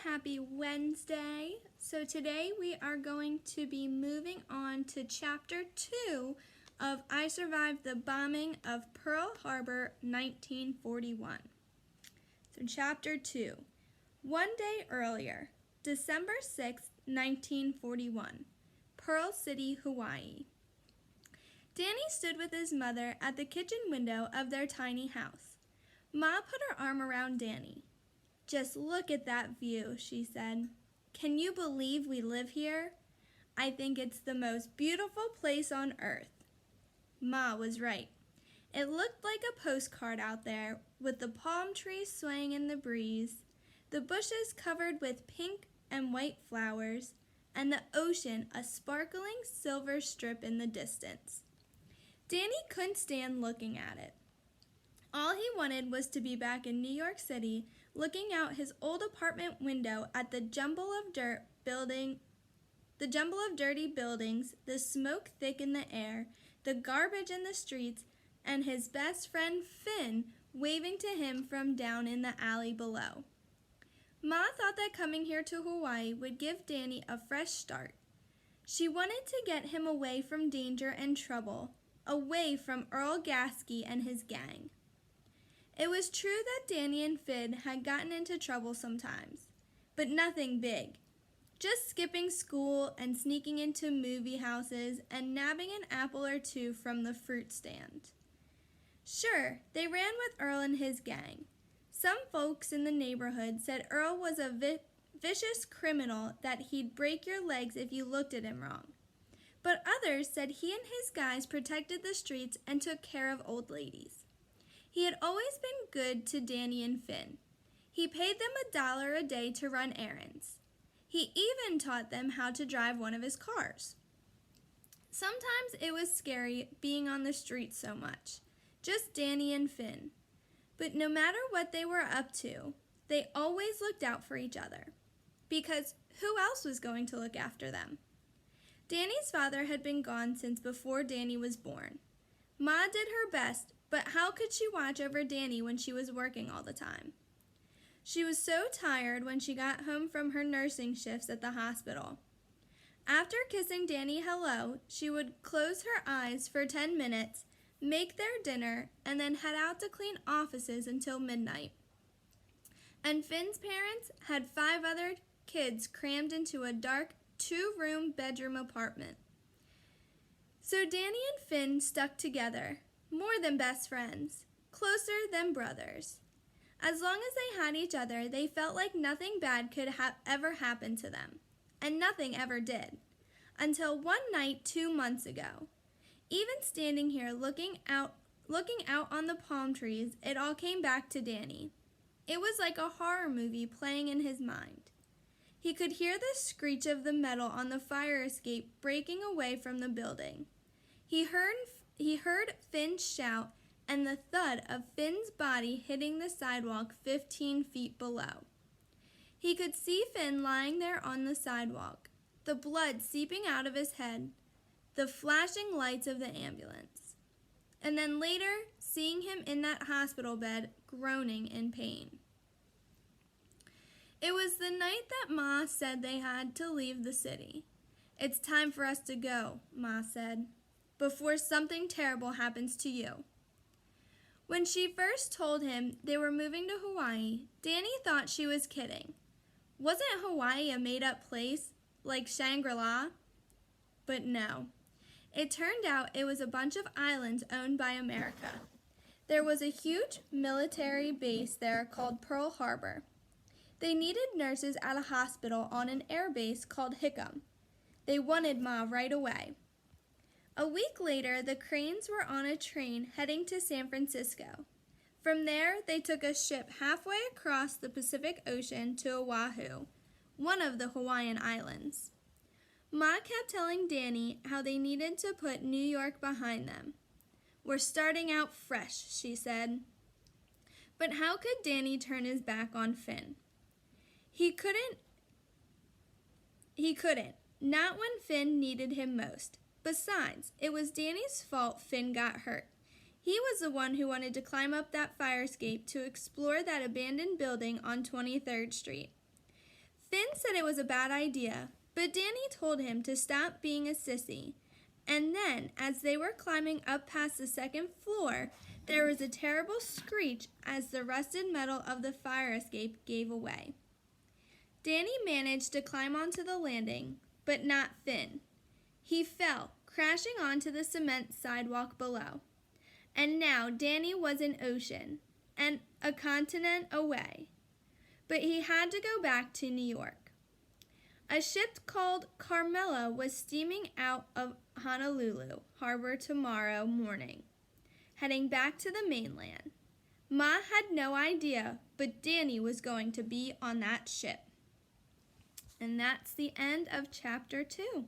happy Wednesday. So today we are going to be moving on to chapter 2 of I Survived the Bombing of Pearl Harbor 1941. So chapter 2. One day earlier, December 6, 1941, Pearl City, Hawaii. Danny stood with his mother at the kitchen window of their tiny house. Ma put her arm around Danny. "Just look at that view," she said. "Can you believe we live here? I think it's the most beautiful place on earth." Ma was right. It looked like a postcard out there, with the palm trees swaying in the breeze, the bushes covered with pink and white flowers, and the ocean a sparkling silver strip in the distance. Danny couldn't stand looking at it. All he wanted was to be back in New York City, looking out his old apartment window at the jumble of dirty buildings, the smoke thick in the air, the garbage in the streets, and his best friend Finn waving to him from down in the alley below. Ma thought that coming here to Hawaii would give Danny a fresh start. She wanted to get him away from danger and trouble, away from Earl Gaskey and his gang. It was true that Danny and Finn had gotten into trouble sometimes, but nothing big. Just skipping school and sneaking into movie houses and nabbing an apple or two from the fruit stand. Sure, they ran with Earl and his gang. Some folks in the neighborhood said Earl was a vicious criminal, that he'd break your legs if you looked at him wrong. But others said he and his guys protected the streets and took care of old ladies. He had always been good to Danny and Finn. He paid them $1 a day to run errands. He even taught them how to drive one of his cars. Sometimes it was scary being on the street so much, just Danny and Finn. But no matter what they were up to, they always looked out for each other, because who else was going to look after them? Danny's father had been gone since before Danny was born. Ma did her best, but how could she watch over Danny when she was working all the time? She was so tired when she got home from her nursing shifts at the hospital. After kissing Danny hello, she would close her eyes for 10 minutes, make their dinner, and then head out to clean offices until midnight. And Finn's parents had 5 other kids crammed into a dark 2-room bedroom apartment. So Danny and Finn stuck together, more than best friends, closer than brothers. As long as they had each other, they felt like nothing bad could ever happen to them, and nothing ever did, until one night 2 months ago. Even standing here looking out on the palm trees, it all came back to Danny. It was like a horror movie playing in his mind. He could hear the screech of the metal on the fire escape breaking away from the building. He heard Finn shout and the thud of Finn's body hitting the sidewalk 15 feet below. He could see Finn lying there on the sidewalk, the blood seeping out of his head, the flashing lights of the ambulance. And then later, seeing him in that hospital bed, groaning in pain. It was the night that Ma said they had to leave the city. "It's time for us to go," Ma said, "before something terrible happens to you." When she first told him they were moving to Hawaii, Danny thought she was kidding. Wasn't Hawaii a made-up place, like Shangri-La? But no. It turned out it was a bunch of islands owned by America. There was a huge military base there called Pearl Harbor. They needed nurses at a hospital on an air base called Hickam. They wanted Ma right away. A week later, the Cranes were on a train heading to San Francisco. From there, they took a ship halfway across the Pacific Ocean to Oahu, one of the Hawaiian islands. Ma kept telling Danny how they needed to put New York behind them. "We're starting out fresh," she said. But how could Danny turn his back on Finn? He couldn't, not when Finn needed him most. Besides, it was Danny's fault Finn got hurt. He was the one who wanted to climb up that fire escape to explore that abandoned building on 23rd Street. Finn said it was a bad idea, but Danny told him to stop being a sissy. And then, as they were climbing up past the second floor, there was a terrible screech as the rusted metal of the fire escape gave away. Danny managed to climb onto the landing, but not Finn. He fell, crashing onto the cement sidewalk below. And now Danny was in ocean, and a continent away. But he had to go back to New York. A ship called Carmela was steaming out of Honolulu harbor tomorrow morning, heading back to the mainland. Ma had no idea, but Danny was going to be on that ship. And that's the end of chapter 2.